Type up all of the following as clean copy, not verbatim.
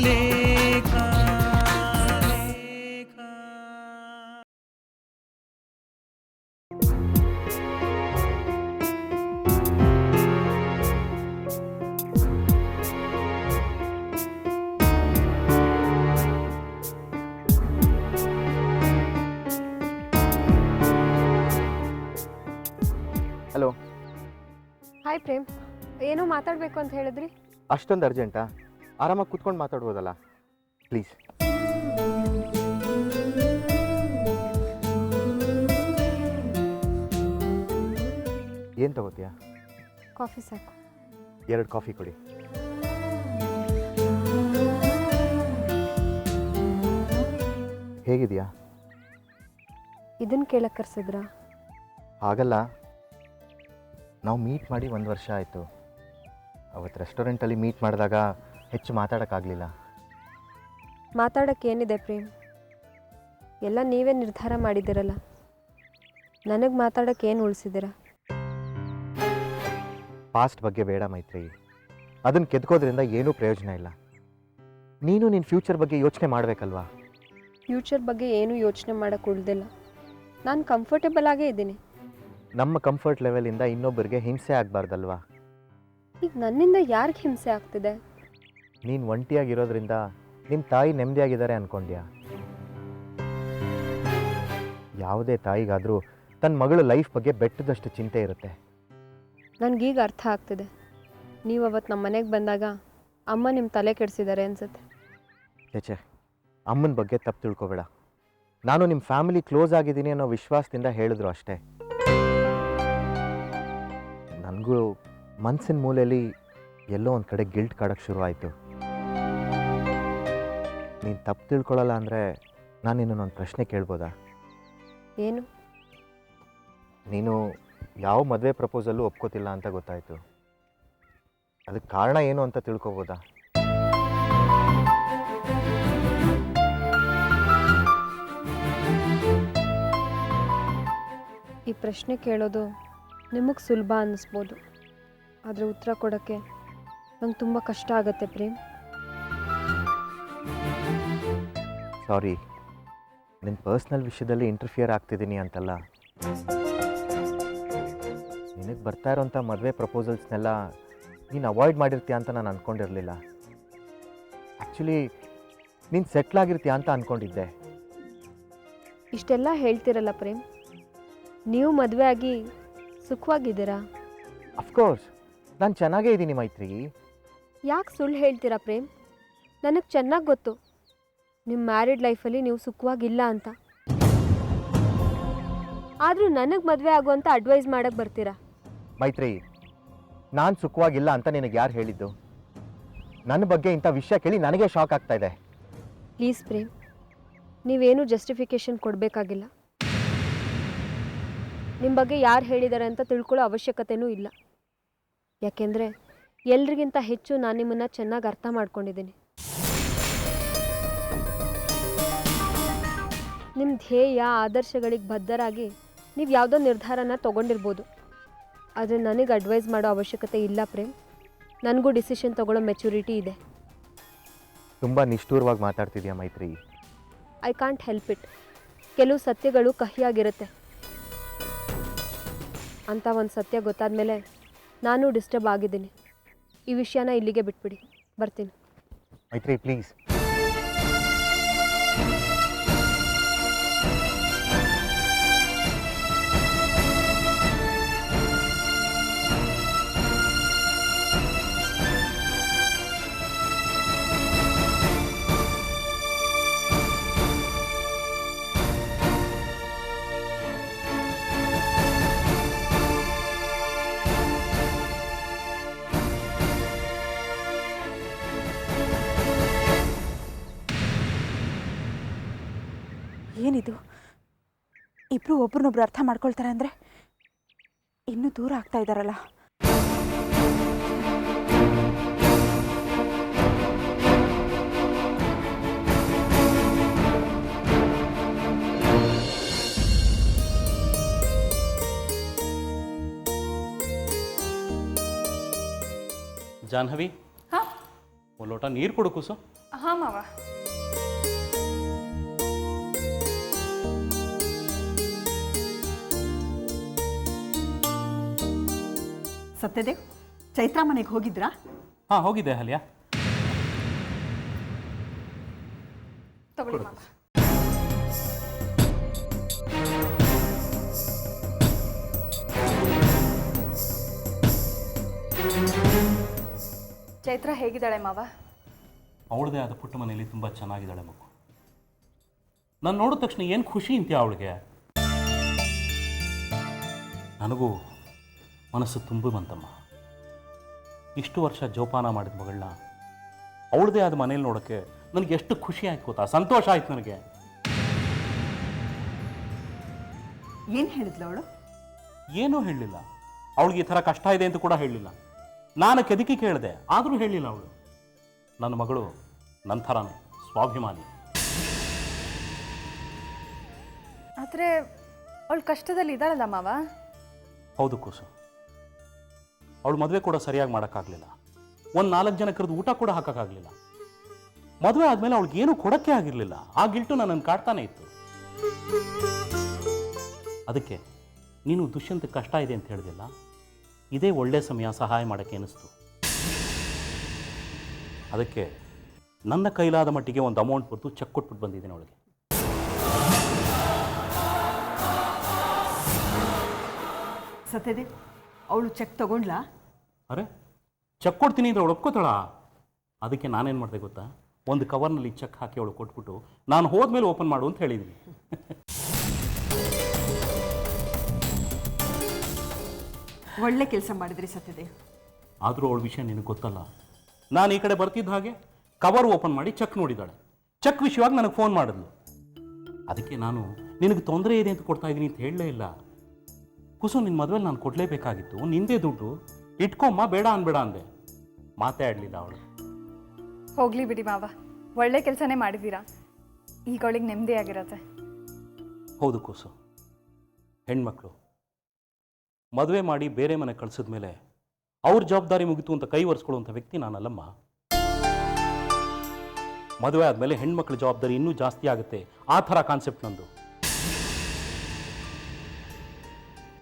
ಲೇಖ. Hello. Hi Prem, ಏನೋ ಮಾತಾಡಬೇಕು ಅಂತ ಹೇಳಿದ್ರಿ. ಅಷ್ಟೊಂದು ಅರ್ಜೆಂಟಾ? ಆರಾಮಾಗಿ ಕೂತ್ಕೊಂಡು ಮಾತಾಡ್ಬೋದಲ್ಲ ಪ್ಲೀಸ್. ಏನು ತಗೋತೀಯಾ? ಕಾಫಿ ಸಾಕು. 2 ಕಾಫಿ ಕೊಡಿ. ಹೇಗಿದೆಯಾ? ಇದನ್ನು ಕೇಳಕ್ಕೆ ಕರ್ಸಿದ್ರಾ? ಹಾಗಲ್ಲ, ನಾವು ಮೀಟ್ ಮಾಡಿ 1 ವರ್ಷ ಆಯಿತು. ಅವತ್ತು ರೆಸ್ಟೋರೆಂಟಲ್ಲಿ ಮೀಟ್ ಮಾಡಿದಾಗ ಹೆಚ್ಚು ಮಾತಾಡೋಕ್ಕಾಗಲಿಲ್ಲ. ಮಾತಾಡೋಕ್ಕೆ ಏನಿದೆ ಪ್ರೇಮ್, ಎಲ್ಲ ನೀವೇ ನಿರ್ಧಾರ ಮಾಡಿದ್ದೀರಲ್ಲ. ನನಗೆ ಮಾತಾಡೋಕ್ಕೆ ಏನು ಉಳಿಸಿದ್ದೀರಾ? ಪಾಸ್ಟ್ ಬಗ್ಗೆ ಬೇಡ ಮೈತ್ರಿ, ಅದನ್ನು ಕೆದ್ಕೋದ್ರಿಂದ ಏನೂ ಪ್ರಯೋಜನ ಇಲ್ಲ. ನೀನು ನಿನ್ನ ಫ್ಯೂಚರ್ ಬಗ್ಗೆ ಯೋಚನೆ ಮಾಡಬೇಕಲ್ವಾ? ಫ್ಯೂಚರ್ ಬಗ್ಗೆ ಏನೂ ಯೋಚನೆ ಮಾಡೋಕ್ಕೆ ಉಳಿದಿಲ್ಲ. ನಾನು ಕಂಫರ್ಟೇಬಲ್ ಆಗೇ ಇದ್ದೀನಿ. ನಮ್ಮ ಕಂಫರ್ಟ್ ಲೆವೆಲಿಂದ ಇನ್ನೊಬ್ಬರಿಗೆ ಹಿಂಸೆ ಆಗಬಾರ್ದಲ್ವಾ? ಈಗ ನನ್ನಿಂದ ಯಾರಿಗೆ ಹಿಂಸೆ ಆಗ್ತಿದೆ? ನೀನು ಒಂಟಿಯಾಗಿರೋದ್ರಿಂದ ನಿಮ್ಮ ತಾಯಿ ನೆಮ್ಮದಿಯಾಗಿದ್ದಾರೆ ಅಂದ್ಕೊಂಡ್ಯಾ? ಯಾವುದೇ ತಾಯಿಗಾದರೂ ತನ್ನ ಮಗಳ ಲೈಫ್ ಬಗ್ಗೆ ಬೆಟ್ಟದಷ್ಟು ಚಿಂತೆ ಇರುತ್ತೆ. ನನಗೀಗ ಅರ್ಥ ಆಗ್ತಿದೆ. ನೀವು ಅವತ್ತು ನಮ್ಮ ಮನೆಗೆ ಬಂದಾಗ ಅಮ್ಮ ನಿಮ್ಮ ತಲೆ ಕೆಡಿಸಿದ್ದಾರೆ ಅನ್ಸುತ್ತೆ. ಛೇ, ಅಮ್ಮನ ಬಗ್ಗೆ ತಪ್ಪು ತಿಳ್ಕೊಬೇಡ. ನಾನು ನಿಮ್ಮ ಫ್ಯಾಮಿಲಿ ಕ್ಲೋಸ್ ಆಗಿದ್ದೀನಿ ಅನ್ನೋ ವಿಶ್ವಾಸದಿಂದ ಹೇಳಿದ್ರು ಅಷ್ಟೇ. ನನಗೂ ಮನಸ್ಸಿನ ಮೂಲೆಯಲ್ಲಿ ಎಲ್ಲೋ ಒಂದು ಕಡೆ ಗಿಲ್ಟ್ ಕಾಡೋಕ್ಕೆ ಶುರುವಾಯಿತು. ನೀನು ತಪ್ಪು ತಿಳ್ಕೊಳ್ಳಲ್ಲ ಅಂದರೆ ನಾನು ನಿನ್ನೊಂದು ಪ್ರಶ್ನೆ ಕೇಳ್ಬೋದಾ? ಏನು? ನೀನು ಯಾವ ಮದುವೆ ಪ್ರಪೋಸಲ್ಲೂ ಒಪ್ಕೋತಿಲ್ಲ ಅಂತ ಗೊತ್ತಾಯಿತು. ಅದಕ್ಕೆ ಕಾರಣ ಏನು ಅಂತ ತಿಳ್ಕೊಬೋದಾ? ಈ ಪ್ರಶ್ನೆ ಕೇಳೋದು ನಿಮಗೆ ಸುಲಭ ಅನ್ನಿಸ್ಬೋದು, ಆದರೆ ಉತ್ತರ ಕೊಡೋಕ್ಕೆ ನಂಗೆ ತುಂಬ ಕಷ್ಟ ಆಗುತ್ತೆ ಪ್ರೇಮ್. ಸಾರಿ, ನಿನ್ನ ಪರ್ಸ್ನಲ್ ವಿಷಯದಲ್ಲಿ ಇಂಟರ್ಫಿಯರ್ ಆಗ್ತಿದ್ದೀನಿ ಅಂತಲ್ಲ. ನಿನಗೆ ಬರ್ತಾ ಇರೋಂಥ ಮದುವೆ ಪ್ರಪೋಸಲ್ಸ್ನೆಲ್ಲ ನೀನು ಅವಾಯ್ಡ್ ಮಾಡಿರ್ತೀಯ ಅಂತ ನಾನು ಅಂದ್ಕೊಂಡಿರಲಿಲ್ಲ. ಆ್ಯಕ್ಚುಲಿ ನೀನು ಸೆಟ್ಲ್ ಆಗಿರ್ತೀಯ ಅಂತ ಅಂದ್ಕೊಂಡಿದ್ದೆ. ಇಷ್ಟೆಲ್ಲ ಹೇಳ್ತಿರಲ್ಲ ಪ್ರೇಮ್, ನೀವು ಮದುವೆ ಆಗಿ ಸುಖವಾಗಿದ್ದೀರಾ? ಅಫ್ಕೋರ್ಸ್ ನಾನು ಚೆನ್ನಾಗೇ ಇದ್ದೀನಿ ಮೈತ್ರಿ. ಯಾಕೆ ಸುಳ್ಳು ಹೇಳ್ತೀರಾ ಪ್ರೇಮ್? ನನಗೆ ಚೆನ್ನಾಗಿ ಗೊತ್ತು ನಿಮ್ಮ ಮ್ಯಾರಿಡ್ ಲೈಫಲ್ಲಿ ನೀವು ಸುಖವಾಗಿಲ್ಲ ಅಂತ. ಆದರೂ ನನಗೆ ಮದುವೆ ಆಗುವಂಥ ಅಡ್ವೈಸ್ ಮಾಡೋಕ್ಕೆ ಬರ್ತೀರಾ? ಮೈತ್ರಿ, ನಾನು ಸುಖವಾಗಿಲ್ಲ ಅಂತ ನಿನಗೆ ಯಾರು ಹೇಳಿದ್ದು? ನನ್ನ ಬಗ್ಗೆ ಇಂಥ ವಿಷಯ ಕೇಳಿ ನನಗೆ ಶಾಕ್ ಆಗ್ತಾ ಇದೆ. ಪ್ಲೀಸ್ ಪ್ರೇಮ್, ನೀವೇನು ಜಸ್ಟಿಫಿಕೇಶನ್ ಕೊಡಬೇಕಾಗಿಲ್ಲ. ನಿಮ್ಮ ಬಗ್ಗೆ ಯಾರು ಹೇಳಿದ್ದಾರೆ ಅಂತ ತಿಳ್ಕೊಳ್ಳೋ ಅವಶ್ಯಕತೆಯೂ ಇಲ್ಲ. ಯಾಕೆಂದರೆ ಎಲ್ರಿಗಿಂತ ಹೆಚ್ಚು ನಾನು ನಿಮ್ಮನ್ನು ಚೆನ್ನಾಗಿ ಅರ್ಥ ಮಾಡ್ಕೊಂಡಿದ್ದೀನಿ. ನಿಮ್ಮ ಧ್ಯೇಯ ಆದರ್ಶಗಳಿಗೆ ಬದ್ಧರಾಗಿ ನೀವು ಯಾವುದೋ ನಿರ್ಧಾರನ ತೊಗೊಂಡಿರ್ಬೋದು, ಆದರೆ ನನಗೆ ಅಡ್ವೈಸ್ ಮಾಡೋ ಅವಶ್ಯಕತೆ ಇಲ್ಲ ಪ್ರೇಮ್. ನನಗೂ ಡಿಸಿಷನ್ ತೊಗೊಳ್ಳೋ ಮೆಚುರಿಟಿ ಇದೆ. ತುಂಬ ನಿಷ್ಠೂರವಾಗಿ ಮಾತಾಡ್ತಿದ್ಯಾ ಮೈತ್ರಿ. I can't help it. ಕೆಲವು ಸತ್ಯಗಳು ಕಹಿಯಾಗಿರುತ್ತೆ. ಅಂತ ಒಂದು ಸತ್ಯ ಗೊತ್ತಾದ ಮೇಲೆ ನಾನು ಡಿಸ್ಟರ್ಬ್ ಆಗಿದ್ದೀನಿ. ಈ ವಿಷಯನ ಇಲ್ಲಿಗೆ ಬಿಟ್ಬಿಡಿ, ಬರ್ತೀನಿ. ಮೈತ್ರಿ ಪ್ಲೀಸ್. ಏನಿದು? ಇಬ್ಬರು ಒಬ್ರನ್ನೊಬ್ರು ಅರ್ಥ ಮಾಡ್ಕೊಳ್ತಾರೆ ಅಂದರೆ ಇನ್ನೂ ದೂರ ಆಗ್ತಾ ಇದ್ದಾರಲ್ಲ. ಜಾಹ್ನವಿ, ಒಂದು ಲೋಟ ನೀರು ಕೊಡು ಕೂಸು. ಹಾಂ ಮಾವ. ಸತ್ಯದೇವ್, ಚೈತ್ರಾ ಮನೆಗೆ ಹೋಗಿದ್ರಾ? ಹಾಂ ಹೋಗಿದ್ದೆ ಅಹಲ್ಯ. ತಗೊಳ್ಳಿ ಮಾವ. ಚೈತ್ರ ಹೇಗಿದ್ದಾಳೆ ಮಾವ? ಅವಳದೇ ಆದ ಪುಟ್ಟ ಮನೆಯಲ್ಲಿ ತುಂಬ ಚೆನ್ನಾಗಿದ್ದಾಳೆ ಮಗು. ನಾನು ನೋಡಿದ ತಕ್ಷಣ ಏನು ಖುಷಿ ಅಂತೀಯ ಅವಳಿಗೆ. ನನಗೂ ಮನಸ್ಸು ತುಂಬಿ ಬಂತಮ್ಮ. ಇಷ್ಟು ವರ್ಷ ಜೋಪಾನ ಮಾಡಿದ ಮಗಳನ್ನ ಅವಳದೇ ಆದ ಮನೇಲಿ ನೋಡೋಕ್ಕೆ ನನಗೆ ಎಷ್ಟು ಖುಷಿ ಆಯ್ತು ಗೊತ್ತಾ, ಸಂತೋಷ ಆಯ್ತು ನನಗೆ. ಏನು ಹೇಳಿದ್ಲು ಅವಳು? ಏನೂ ಹೇಳಲಿಲ್ಲ. ಅವಳಿಗೆ ಈ ಥರ ಕಷ್ಟ ಇದೆ ಅಂತ ಕೂಡ ಹೇಳಲಿಲ್ಲ. ನಾನು ಕೆದಕಿ ಕೇಳಿದೆ, ಆದರೂ ಹೇಳಲಿಲ್ಲ ಅವಳು. ನನ್ನ ಮಗಳು ನನ್ನ ಥರನೇ ಸ್ವಾಭಿಮಾನಿ. ಆದರೆ ಅವಳು ಕಷ್ಟದಲ್ಲಿ ಇದ್ದಾಳಲ್ಲ ಮಾವ. ಹೌದು ಕೂಸು, ಅವಳು ಮದುವೆ ಕೂಡ ಸರಿಯಾಗಿ ಮಾಡೋಕ್ಕಾಗಲಿಲ್ಲ. ಒಂದು 4 ಜನ ಕರೆದು ಊಟ ಕೂಡ ಹಾಕೋಕ್ಕಾಗಲಿಲ್ಲ. ಮದುವೆ ಆದಮೇಲೆ ಅವಳಿಗೆ ಏನೂ ಕೊಡೋಕ್ಕೆ ಆಗಿರಲಿಲ್ಲ. ಆ ಗಿಲ್ಟು ನನ್ನನ್ನು ಕಾಡ್ತಾನೆ ಇತ್ತು. ಅದಕ್ಕೆ ನೀನು ದುಷ್ಯಂತ ಕಷ್ಟ ಇದೆ ಅಂತ ಹೇಳಿದಿಲ್ಲ, ಇದೇ ಒಳ್ಳೆ ಸಮಯ ಸಹಾಯ ಮಾಡೋಕ್ಕೆ ಅನ್ನಿಸ್ತು. ಅದಕ್ಕೆ ನನ್ನ ಕೈಲಾದ ಮಟ್ಟಿಗೆ ಒಂದು ಅಮೌಂಟ್ ಬರೆದು ಚೆಕ್ ಕೊಟ್ಬಿಟ್ಟು ಬಂದಿದ್ದೀನಿ ಅವಳಿಗೆ. ಸತ್ಯದೇವ್, ಅವಳು ಚೆಕ್ ತಗೊಂಡ್ಲಾ? ಅರೆ, ಚೆಕ್ ಕೊಡ್ತೀನಿ ಅಂದರೆ ಅವಳು ಒಪ್ಕೋತಾಳ? ಅದಕ್ಕೆ ನಾನೇನು ಮಾಡಿದೆ ಗೊತ್ತಾ, ಒಂದು ಕವರ್ನಲ್ಲಿ ಚೆಕ್ ಹಾಕಿ ಅವಳು ಕೊಟ್ಬಿಟ್ಟು ನಾನು ಹೋದ್ಮೇಲೆ ಓಪನ್ ಮಾಡು ಅಂತ ಹೇಳಿದ್ದೀನಿ. ಒಳ್ಳೆ ಕೆಲಸ ಮಾಡಿದ್ರಿ ಸತ್ಯದೇವ್. ಆದರೂ ಅವಳ ವಿಷಯ ನಿನಗೆ ಗೊತ್ತಲ್ಲ. ನಾನು ಈ ಕಡೆ ಬರ್ತಿದ್ದ ಹಾಗೆ ಕವರ್ ಓಪನ್ ಮಾಡಿ ಚೆಕ್ ನೋಡಿದ್ದಾಳೆ. ಚೆಕ್ ವಿಷಯವಾಗಿ ನನಗೆ ಫೋನ್ ಮಾಡಿದ್ಲು. ಅದಕ್ಕೆ ನಾನು ನಿನಗೆ ತೊಂದರೆ ಇದೆ ಅಂತ ಕೊಡ್ತಾ ಇದ್ದೀನಿ ಅಂತ ಹೇಳಲೇ ಇಲ್ಲ. ಕುಸು, ನಿನ್ನ ಮದುವೆಲಿ ನಾನು ಕೊಡಲೇಬೇಕಾಗಿತ್ತು, ನಿಂದೇ ದುಡ್ಡು, ಇಟ್ಕೊಮ್ಮ, ಬೇಡ ಅನ್ಬೇಡ ಅಂದೆ. ಮಾತೇ ಆಡಲಿಲ್ಲ ಅವಳು. ಹೋಗ್ಲಿ ಬಿಡಿ ಮಾವ, ಒಳ್ಳೆ ಕೆಲಸನೇ ಮಾಡಿದ್ದೀರಾ. ಈಗ ಅವಳಿಗೆ ನೆಮ್ಮದಿ ಆಗಿರತ್ತೆ. ಹೌದು ಕೂಸು, ಹೆಣ್ಮಕ್ಳು ಮದುವೆ ಮಾಡಿ ಬೇರೆ ಮನೆ ಕಳಿಸಿದ್ಮೇಲೆ ಅವ್ರ ಜವಾಬ್ದಾರಿ ಮುಗಿತು ಅಂತ ಕೈ ಒರೆಸ್ಕೊಳ್ಳುವಂಥ ವ್ಯಕ್ತಿ ನಾನಲ್ಲಮ್ಮ. ಮದುವೆ ಆದಮೇಲೆ ಹೆಣ್ಮಕ್ಳ ಜವಾಬ್ದಾರಿ ಇನ್ನೂ ಜಾಸ್ತಿ ಆಗುತ್ತೆ, ಆ ಥರ ಕಾನ್ಸೆಪ್ಟ್ ನಂದು.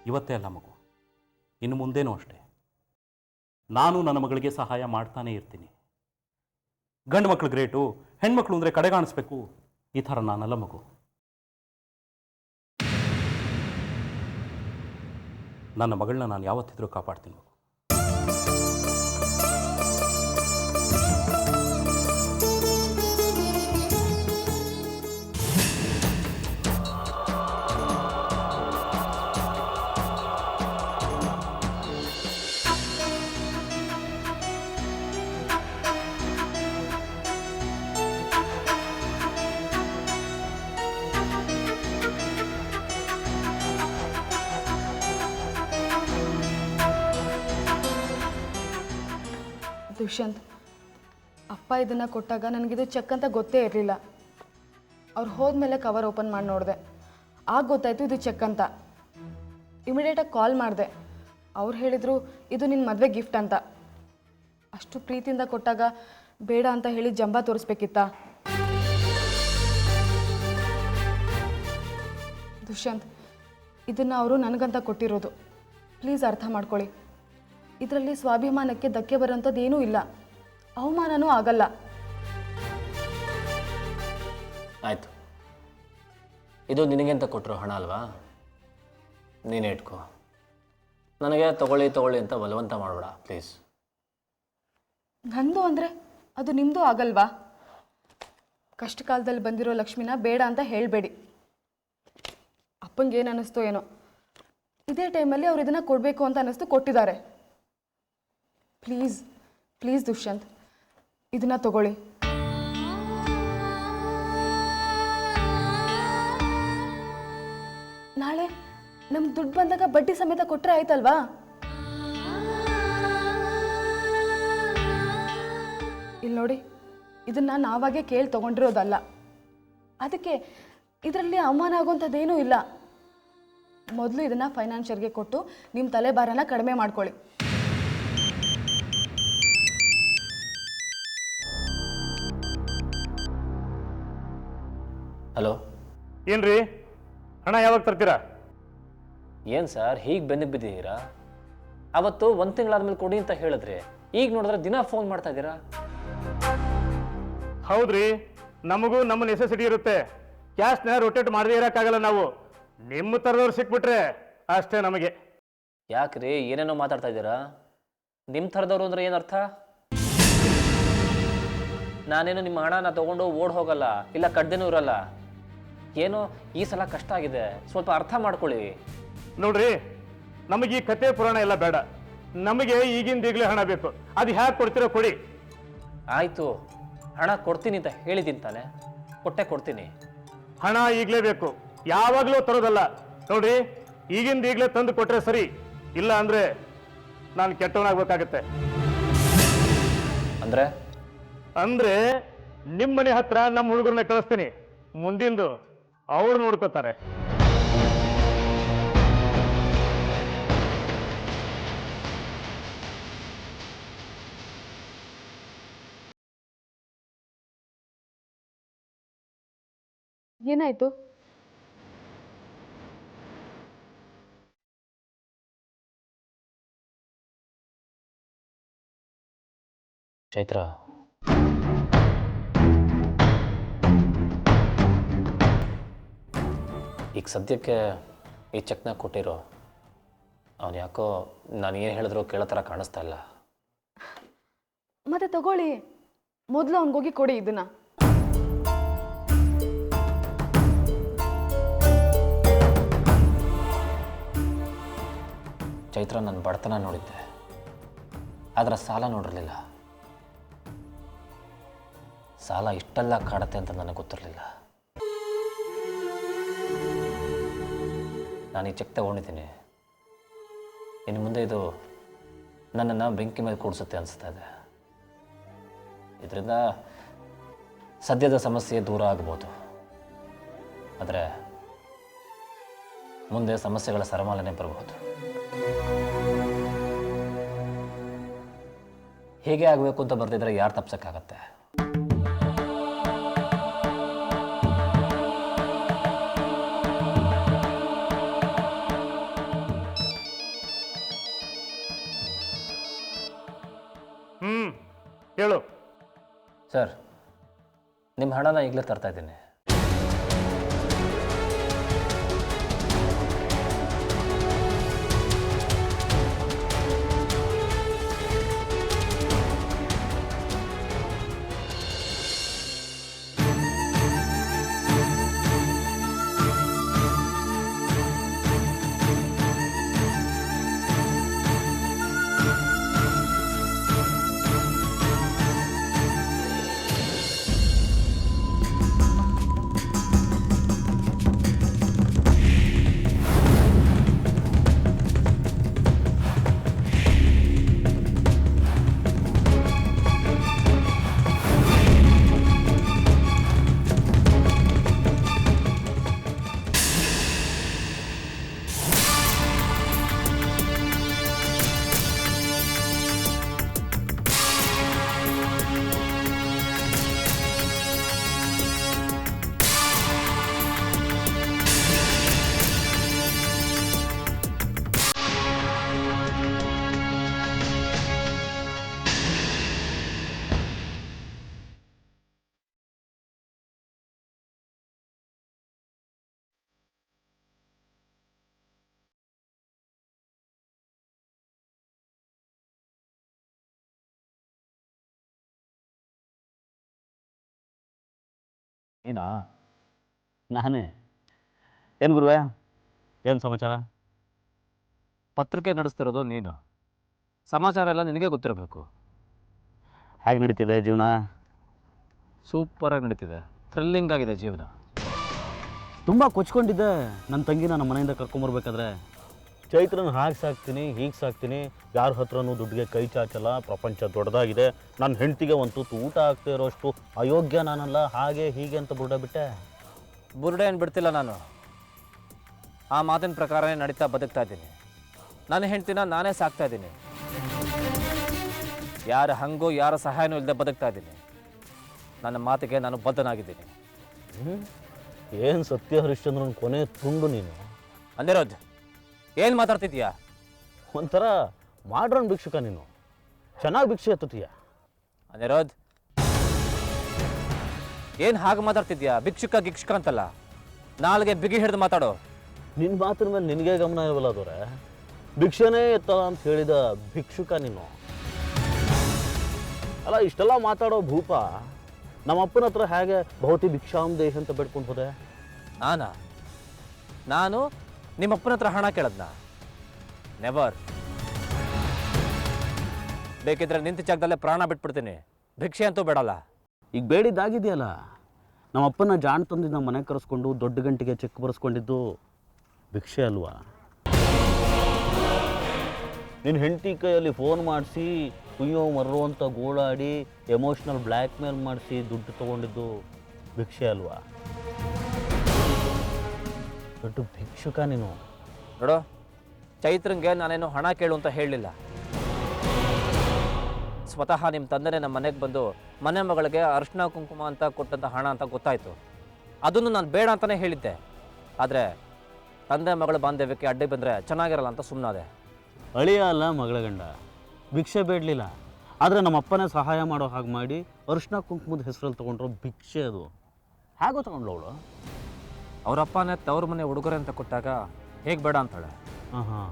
ಇವತ್ತೇ ಅಲ್ಲ ಮಗು, ಇನ್ನು ಮುಂದೇನೂ ಅಷ್ಟೇ. ನಾನು ನನ್ನ ಮಗಳಿಗೆ ಸಹಾಯ ಮಾಡ್ತಾನೇ ಇರ್ತೀನಿ. ಗಂಡು ಮಕ್ಕಳು ಗ್ರೇಟು, ಹೆಣ್ಮಕ್ಳು ಅಂದರೆ ಕಡೆಗಾಣಿಸ್ಬೇಕು, ಈ ಥರ ನಾನಲ್ಲ ಮಗು. ನನ್ನ ಮಗಳನ್ನ ನಾನು ಯಾವತ್ತಿದ್ರೂ ಕಾಪಾಡ್ತೀನಿ ಮಗು. ದುಷ್ಯಂತ್, ಅಪ್ಪ ಇದನ್ನು ಕೊಟ್ಟಾಗ ನನಗಿದು ಚೆಕ್ ಅಂತ ಗೊತ್ತೇ ಇರಲಿಲ್ಲ. ಅವ್ರು ಹೋದ್ಮೇಲೆ ಕವರ್ ಓಪನ್ ಮಾಡಿ ನೋಡಿದೆ, ಆಗ ಗೊತ್ತಾಯಿತು ಇದು ಚೆಕ್ ಅಂತ. ಇಮಿಡಿಯೇಟಾಗಿ ಕಾಲ್ ಮಾಡಿದೆ. ಅವ್ರು ಹೇಳಿದರು ಇದು ನಿನ್ನ ಮದುವೆ ಗಿಫ್ಟ್ ಅಂತ. ಅಷ್ಟು ಪ್ರೀತಿಯಿಂದ ಕೊಟ್ಟಾಗ ಬೇಡ ಅಂತ ಹೇಳಿ ಜಂಬ ತೋರಿಸ್ಬೇಕಿತ್ತಾ? ದುಷ್ಯಂತ್, ಇದನ್ನು ಅವರು ನನಗಂತ ಕೊಟ್ಟಿರೋದು. ಪ್ಲೀಸ್ ಅರ್ಥ ಮಾಡ್ಕೊಳ್ಳಿ. ಇದರಲ್ಲಿ ಸ್ವಾಭಿಮಾನಕ್ಕೆ ಧಕ್ಕೆ ಬರೋಂಥದ್ದು ಏನೂ ಇಲ್ಲ, ಅವಮಾನನೂ ಆಗಲ್ಲ. ಆಯಿತು, ಇದು ನಿನಗೆಂತ ಕೊಟ್ಟರು ಹಣ ಅಲ್ವಾ, ನೀನೇ ಇಟ್ಕೋ. ನನಗೆ ತಗೊಳ್ಳಿ ಅಂತ ಬಲವಂತ ಮಾಡಬೇಡ ಪ್ಲೀಸ್. ನಂದು ಅಂದರೆ ಅದು ನಿಮ್ಮದು ಆಗಲ್ವಾ? ಕಷ್ಟ ಕಾಲದಲ್ಲಿ ಬಂದಿರೋ ಲಕ್ಷ್ಮಿನ ಬೇಡ ಅಂತ ಹೇಳಬೇಡಿ. ಅಪ್ಪಂಗೆ ಏನು ಅನ್ನಿಸ್ತೋ ಏನೋ, ಇದೇ ಟೈಮಲ್ಲಿ ಅವ್ರು ಇದನ್ನು ಕೊಡಬೇಕು ಅಂತ ಅನ್ನಿಸ್ತು, ಕೊಟ್ಟಿದ್ದಾರೆ. ಪ್ಲೀಸ್ ಪ್ಲೀಸ್ ದುಷ್ಯಂತ್, ಇದನ್ನು ತಗೊಳ್ಳಿ. ನಾಳೆ ನಮ್ಗೆ ದುಡ್ಡು ಬಂದಾಗ ಬಡ್ಡಿ ಸಮೇತ ಕೊಟ್ಟರೆ ಆಯ್ತಲ್ವಾ? ಇಲ್ಲಿ ನೋಡಿ, ಇದನ್ನು ನಾವಾಗೆ ಕೇಳಿ ತೊಗೊಂಡಿರೋದಲ್ಲ. ಅದಕ್ಕೆ ಇದರಲ್ಲಿ ಅವಮಾನ ಆಗುವಂಥದ್ದೇನೂ ಇಲ್ಲ. ಮೊದಲು ಇದನ್ನು ಫೈನಾನ್ಷಿಯರ್ಗೆ ಕೊಟ್ಟು ನಿಮ್ಮ ತಲೆಭಾರನ ಕಡಿಮೆ ಮಾಡ್ಕೊಳ್ಳಿ. ಹಲೋ. ಏನ್ರಿ ಹಣ ಯಾವಾಗ ತರ್ತೀರಾ? ಏನು ಸರ್ ಹೀಗೆ ಬೆನ್ನಿಗೆ ಬಿದ್ದಿದ್ದೀರಾ? ಅವತ್ತು ಒಂದು ತಿಂಗಳಾದ್ಮೇಲೆ ಕೊಡಿ ಅಂತ ಹೇಳಿದ್ರಿ, ಈಗ ನೋಡಿದ್ರೆ ದಿನ ಫೋನ್ ಮಾಡ್ತಾ ಇದ್ದೀರಾ. ಹೌದ್ರಿ, ನಮಗೂ ನಮ್ಮ ನೆಸೆಸಿಟಿ ಇರುತ್ತೆ. ಕ್ಯಾಶ್ನ ರೊಟೇಟ್ ಮಾಡದೇ ಇರೋಕ್ಕಾಗಲ್ಲ ನಾವು. ನಿಮ್ಮ ಥರದವ್ರು ಸಿಕ್ಬಿಟ್ರೆ ಅಷ್ಟೇ ನಮಗೆ. ಯಾಕ್ರಿ ಏನೇನೋ ಮಾತಾಡ್ತಾ ಇದ್ದೀರಾ? ನಿಮ್ಮ ಥರದವ್ರು ಅಂದ್ರೆ ಏನರ್ಥ? ನಾನೇನು ನಿಮ್ಮ ಹಣನ ತಗೊಂಡು ಓಡ್ ಹೋಗಲ್ಲ, ಇಲ್ಲ ಕಡ್ದೇನೂ ಇರಲ್ಲ. ಏನೋ ಈ ಸಲ ಕಷ್ಟ ಆಗಿದೆ, ಸ್ವಲ್ಪ ಅರ್ಥ ಮಾಡ್ಕೊಳ್ಳಿ. ನೋಡ್ರಿ, ನಮಗೆ ಈ ಕತೆ ಪುರಾಣ ಎಲ್ಲ ಬೇಡ. ನಮಗೆ ಈಗಿಂದ ಈಗಲೇ ಹಣ ಬೇಕು. ಅದು ಹ್ಯಾಕೆ ಕೊಡ್ತೀರೋ ಕೊಡಿ. ಆಯಿತು, ಹಣ ಕೊಡ್ತೀನಿ ಅಂತ ಹೇಳಿದ್ದೀನಿ ತಾನೆ, ಕೊಟ್ಟೆ ಕೊಡ್ತೀನಿ. ಹಣ ಈಗಲೇ ಬೇಕು, ಯಾವಾಗಲೂ ತರೋದಲ್ಲ. ನೋಡ್ರಿ, ಈಗಿಂದ ಈಗಲೇ ತಂದು ಕೊಟ್ರೆ ಸರಿ, ಇಲ್ಲ ಅಂದ್ರೆ ನಾನು ಕೆಟ್ಟವನಾಗ್ಬೇಕಾಗತ್ತೆ. ಅಂದ್ರೆ ನಿಮ್ಮ ಮನೆ ಹತ್ರ ನಮ್ಮ ಹುಡುಗರನ್ನ ಕಳಿಸ್ತೀನಿ, ಮುಂದಿಂದು ಅವ್ರು ನೋಡ್ಕೋತಾರೆ. ಏನಾಯಿತು? ಚೈತ್ರ, ಈಗ ಸದ್ಯಕ್ಕೆ ಈ ಚೆಕ್ನ ಕೊಟ್ಟಿರೋ ಅವನು ಯಾಕೋ ನಾನು ಏನು ಹೇಳಿದ್ರು ಕೇಳೋ ಥರ ಕಾಣಿಸ್ತಾ ಇಲ್ಲ. ಮತ್ತೆ ತಗೊಳ್ಳಿ, ಮೊದಲು ಅವ್ನಿಗೋಗಿ ಕೊಡಿ ಇದನ್ನ. ಚೈತ್ರ, ನನ್ನ ಬಡತನ ನೋಡಿದ್ದೆ, ಆದರೆ ಸಾಲ ನೋಡಿರಲಿಲ್ಲ. ಸಾಲ ಇಷ್ಟೆಲ್ಲ ಕಾಡುತ್ತೆ ಅಂತ ನನಗೆ ಗೊತ್ತಿರಲಿಲ್ಲ. ನಾನು ಈ ಚೆಕ್ ತಗೊಂಡಿದ್ದೀನಿ, ಇನ್ನು ಮುಂದೆ ಇದು ನನ್ನನ್ನು ಬೆಂಕಿ ಮೇಲೆ ಕೂಡಿಸುತ್ತೆ ಅನಿಸ್ತಾ ಇದೆ. ಇದರಿಂದ ಸದ್ಯದ ಸಮಸ್ಯೆ ದೂರ ಆಗ್ಬೋದು, ಆದರೆ ಮುಂದೆ ಸಮಸ್ಯೆಗಳ ಸರಮಾಲೆನೇ ಬರಬಹುದು. ಹೇಗೆ ಆಗಬೇಕು ಅಂತ ಬರ್ತಿದ್ರೆ ಯಾರು ತಪ್ಸಕ್ಕಾಗತ್ತೆ? ಹೇಳು. ಸರ್, ನಿಮ್ಮ ಹಣನ ಈಗಲೇ ತರ್ತಾ ಇದ್ದೀನಿ. ಏನಾ? ನಾನೇ. ಏನು ಗುರುವೆ, ಏನು ಸಮಾಚಾರ? ಪತ್ರಿಕೆ ನಡೆಸ್ತಿರೋದು ನೀನು, ಸಮಾಚಾರ ಎಲ್ಲ ನಿನಗೆ ಗೊತ್ತಿರಬೇಕು. ಹೇಗೆ ನಡೀತಿದೆ ಜೀವನ? ಸೂಪರಾಗಿ ನಡೀತಿದೆ, ಥ್ರಿಲ್ಲಿಂಗ್ ಆಗಿದೆ ಜೀವನ. ತುಂಬ ಕೊಚ್ಕೊಂಡಿದ್ದೆ. ನನ್ನ ತಂಗಿನ ನಮ್ಮ ಮನೆಯಿಂದ ಕರ್ಕೊಂಬರ್ಬೇಕಾದ್ರೆ ಚೈತ್ರನ ಹಾಗೆ ಸಾಕ್ತೀನಿ, ಹೀಗೆ ಸಾಕ್ತೀನಿ, ಯಾರ ಹತ್ರನೂ ದುಡ್ಡಿಗೆ ಕೈ ಚಾಚಲ್ಲ, ಪ್ರಪಂಚ ದೊಡ್ಡದಾಗಿದೆ, ನನ್ನ ಹೆಂಡತಿಗೆ ಒಂದು ತುತ್ತು ಊಟ ಆಗ್ತಾ ಇರೋಷ್ಟು ಅಯೋಗ್ಯ ನಾನಲ್ಲ, ಹಾಗೆ ಹೀಗೆ ಅಂತ ಬುಡ ಬಿಟ್ಟೆ. ಬುರುಡೆ ಏನು ಬಿಡ್ತಿಲ್ಲ ನಾನು, ಆ ಮಾತಿನ ಪ್ರಕಾರನೇ ನಡೀತಾ ಬದುಕ್ತಾ ಇದ್ದೀನಿ. ನನ್ನ ಹೆಂಡ್ತಿನ ನಾನೇ ಸಾಕ್ತಾ ಇದ್ದೀನಿ, ಯಾರ ಹಂಗೂ ಯಾರ ಸಹಾಯನೂ ಇಲ್ಲದೆ ಬದುಕ್ತಾ ಇದ್ದೀನಿ. ನನ್ನ ಮಾತಿಗೆ ನಾನು ಬದ್ಧನಾಗಿದ್ದೀನಿ. ಏನು ಸತ್ಯ ಹರಿಶ್ಚಂದ್ರನ ಕೊನೆ ತುಂಡು ನೀನು. ಅನಿರುದ್ಧ್, ಏನು ಮಾತಾಡ್ತಿದ್ಯಾ? ಒಂಥರ ಮಾಡ್ರನ್ ಭಿಕ್ಷುಕ ನೀನು. ಚೆನ್ನಾಗಿ ಭಿಕ್ಷೆ ಎತ್ತುತ್ತೀಯ. ಅನಿರುದ್ಧ್, ಏನು ಹಾಗೆ ಮಾತಾಡ್ತಿದ್ಯಾ? ಭಿಕ್ಷುಕ ಗಿಕ್ಷುಕ ಅಂತಲ್ಲ, ನಾಲ್ಗೆ ಬಿಗಿ ಹಿಡಿದು ಮಾತಾಡೋ. ನಿನ್ನ ಮಾತಿನ ಮೇಲೆ ನಿನಗೆ ಗಮನ ಇರವಲ್ಲ ಅದವ್ರೆ. ಭಿಕ್ಷೆನೇ ಎತ್ತಲ್ಲ ಅಂತ ಹೇಳಿದ ಭಿಕ್ಷುಕ ನೀನು. ಅಲ್ಲ, ಇಷ್ಟೆಲ್ಲ ಮಾತಾಡೋ ಭೂಪ ನಮ್ಮಪ್ಪನ ಹತ್ರ ಹೇಗೆ ಬಹುತಿ ಭಿಕ್ಷಾಂ ದೇಹ ಅಂತ ಬೇಡ್ಕೊಂಡು ಹೋದೆ? ನಾನು ನಿಮ್ಮಪ್ಪನ ಹತ್ರ ಹಣ ಕೇಳದ್ನ? ನೆವರ್. ಬೇಕಿದ್ರೆ ನಿಂತ ಜಾಗದಲ್ಲೇ ಪ್ರಾಣ ಬಿಟ್ಬಿಡ್ತೀನಿ, ಭಿಕ್ಷೆ ಅಂತೂ ಬೇಡಲ್ಲ. ಈಗ ಬೇಡಿದ್ದಾಗಿದೆಯಲ್ಲ, ನಮ್ಮಪ್ಪನ ಜಾಣ್ ತಂದು ನಮ್ಮ ಮನೆಗೆ ಕರೆಸ್ಕೊಂಡು ದೊಡ್ಡ ಗಂಟೆಗೆ ಚೆಕ್ ಬರೆಸ್ಕೊಂಡಿದ್ದು ಭಿಕ್ಷೆ ಅಲ್ವಾ? ನಿನ್ನ ಹೆಂಡತಿ ಕೈಯಲ್ಲಿ ಫೋನ್ ಮಾಡಿಸಿ ಕುಯ್ಯೋ ಮರ್ರೋ ಅಂತ ಗೋಳಾಡಿ ಎಮೋಷ್ನಲ್ ಬ್ಲ್ಯಾಕ್ ಮೇಲ್ ಮಾಡಿಸಿ ದುಡ್ಡು ತೊಗೊಂಡಿದ್ದು ಭಿಕ್ಷೆ ಅಲ್ವಾ? ದೊಡ್ಡ ಭಿಕ್ಷುಕ ನೀನು. ನೋಡು, ಚೈತ್ರಂಗೆ ನಾನೇನು ಹಣ ಕೇಳು ಅಂತ ಹೇಳಲಿಲ್ಲ. ಸ್ವತಃ ನಿಮ್ಮ ತಂದೆನೇ ನಮ್ಮ ಮನೆಗೆ ಬಂದು ಮನೆ ಮಗಳಿಗೆ ಅರಿಶಿನ ಕುಂಕುಮ ಅಂತ ಕೊಟ್ಟಂಥ ಹಣ ಅಂತ ಗೊತ್ತಾಯಿತು. ಅದನ್ನು ನಾನು ಬೇಡ ಅಂತಲೇ ಹೇಳಿದ್ದೆ. ಆದರೆ ತಂದೆ ಮಗಳ ಬಾಂಧವ್ಯಕ್ಕೆ ಅಡ್ಡಿ ಬಂದರೆ ಚೆನ್ನಾಗಿರಲ್ಲ ಅಂತ ಸುಮ್ಮನಾದೆ. ಅಳಿಯ ಅಲ್ಲ ಮಗಳ ಗಂಡ, ಭಿಕ್ಷೆ ಬೇಡಲಿಲ್ಲ. ಆದರೆ ನಮ್ಮಪ್ಪನೇ ಸಹಾಯ ಮಾಡೋ ಹಾಗೆ ಮಾಡಿ ಅರಿಶಿನ ಕುಂಕುಮದ ಹೆಸರಲ್ಲಿ ತೊಗೊಂಡ್ರು ಭಿಕ್ಷೆ. ಅದು ಹೇಗೋ ತೊಗೊಂಡ್ಳು ಅವಳು. ಅವರಪ್ಪನೇ ತವ್ರ ಮನೆ ಉಡುಗೊರೆ ಅಂತ ಕೊಟ್ಟಾಗ ಹೇಗೆ ಬೇಡ ಅಂತಾಳೆ? ಹಾಂ,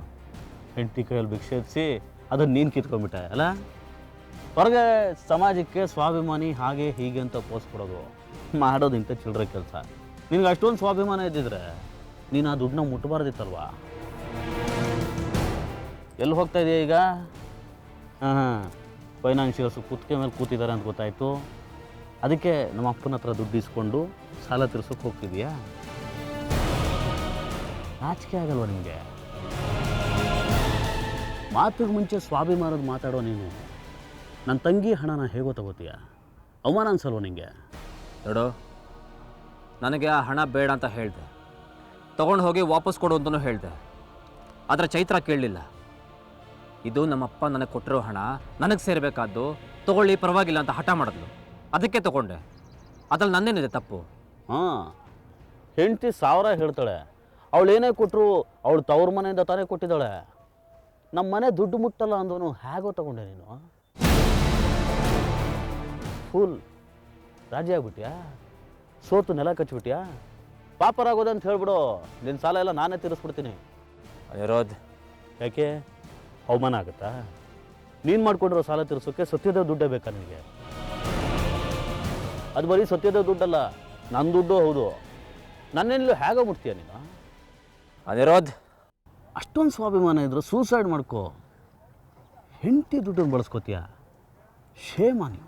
ಹೆಂಡತಿ ಕೈಯಲ್ಲಿ ಭಿಕ್ಷೆ ಎತ್ತಿಸಿ ಅದನ್ನು ನೀನು ಕಿತ್ಕೊಂಡ್ಬಿಟ್ಟೆ ಅಲ್ಲ. ಹೊರಗೆ ಸಮಾಜಕ್ಕೆ ಸ್ವಾಭಿಮಾನಿ ಹಾಗೆ ಹೀಗೆ ಅಂತ ಪೋಸ್ ಕೊಡೋದು ಮಾಡೋದು ಇಂಥ ಚಿಲ್ಲರೆ ಕೆಲಸ. ನಿನಗೆ ಅಷ್ಟೊಂದು ಸ್ವಾಭಿಮಾನ ಇದ್ದಿದ್ರೆ ನೀನು ಆ ದುಡ್ಡನ್ನ ಮುಟ್ಟಬಾರ್ದಿತ್ತಲ್ವಾ? ಎಲ್ಲಿ ಹೋಗ್ತಾ ಇದೆಯಾ ಈಗ? ಫೈನಾನ್ಷಿಯಲ್ಸ್ ಕುತ್ತಿಗೆ ಮೇಲೆ ಕೂತಿದ್ದಾರೆ ಅಂತ ಗೊತ್ತಾಯಿತು. ಅದಕ್ಕೆ ನಮ್ಮ ಅಪ್ಪನ ಹತ್ರ ದುಡ್ಡು ಇಸ್ಕೊಂಡು ಸಾಲ ತೀರ್ಸೋಕೆ ಹೋಗ್ತಿದೆಯಾ? ನಾಚಿಕೆ ಆಗಲ್ವ ನಿಮಗೆ? ಮಾತಿಗೆ ಮುಂಚೆ ಸ್ವಾಭಿಮಾನದ ಮಾತಾಡೋ ನೀನು ನನ್ನ ತಂಗಿ ಹಣನ ಹೇಗೋ ತಗೋತೀಯ? ಅವಮಾನ ಅನ್ಸಲ್ವ ನಿಮಗೆ? ನೋಡು, ನನಗೆ ಆ ಹಣ ಬೇಡ ಅಂತ ಹೇಳಿದೆ, ತೊಗೊಂಡು ಹೋಗಿ ವಾಪಸ್ ಕೊಡು ಅಂತಲೂ ಹೇಳಿದೆ. ಆದರೆ ಚೈತ್ರ ಕೇಳಲಿಲ್ಲ. ಇದು ನಮ್ಮಪ್ಪ ನನಗೆ ಕೊಟ್ಟಿರೋ ಹಣ, ನನಗೆ ಸೇರಬೇಕಾದ್ದು, ತೊಗೊಳ್ಳಿ ಪರವಾಗಿಲ್ಲ ಅಂತ ಹಠ ಮಾಡಿದ್ಲು. ಅದಕ್ಕೆ ತೊಗೊಂಡೆ. ಅದ್ರಲ್ಲಿ ನನ್ನೇನಿದೆ ತಪ್ಪು? ಹೆಂಡತಿ 1000 ಹೇಳ್ತಾಳೆ, ಅವಳು ಏನೇ ಕೊಟ್ಟರು ಅವಳು ತವ್ರ ಮನೆಯಿಂದ ತಾನೇ ಕೊಟ್ಟಿದ್ದಾಳೆ. ನಮ್ಮ ಮನೆ ದುಡ್ಡು ಮುಟ್ಟಲ್ಲ ಅಂದವನು ಹೇಗೋ ತಗೊಂಡೆ ನೀನು? ಫುಲ್ ರಾಜಿ ಆಗ್ಬಿಟ್ಯಾ? ಸೋತು ನೆಲ ಕಚ್ಬಿಟ್ಯಾ? ಪಾಪರಾಗೋದೆ ಅಂತ ಹೇಳ್ಬಿಡು. ನಿನ್ನ ಸಾಲ ಎಲ್ಲ ನಾನೇ ತೀರಿಸ್ಬಿಡ್ತೀನಿ. ಅನಿರುದ್ಧ್, ಯಾಕೆ ಅವಮಾನ ಆಗುತ್ತಾ? ನೀನು ಮಾಡ್ಕೊಂಡಿರೋ ಸಾಲ ತೀರಿಸೋಕ್ಕೆ ಸತ್ಯದ ದುಡ್ಡೇ ಬೇಕಾ ನಿನಗೆ? ಅದು ಬರೀ ಸತ್ಯದ ದುಡ್ಡಲ್ಲ, ನನ್ನ ದುಡ್ಡು ಹೌದು. ನನ್ನೆಲ್ಲೂ ಹೇಗೋ ಮುಟ್ತೀಯ ನೀನು? ಅನಿರುದ್ಧ್, ಅಷ್ಟೊಂದು ಸ್ವಾಭಿಮಾನ ಇದ್ರೆ ಸೂಸೈಡ್ ಮಾಡ್ಕೋ. ಹೆಂಡತಿ ದುಡ್ಡನ್ನು ಬಳಸ್ಕೋತೀಯ? ಶೇಮ ನೀವು.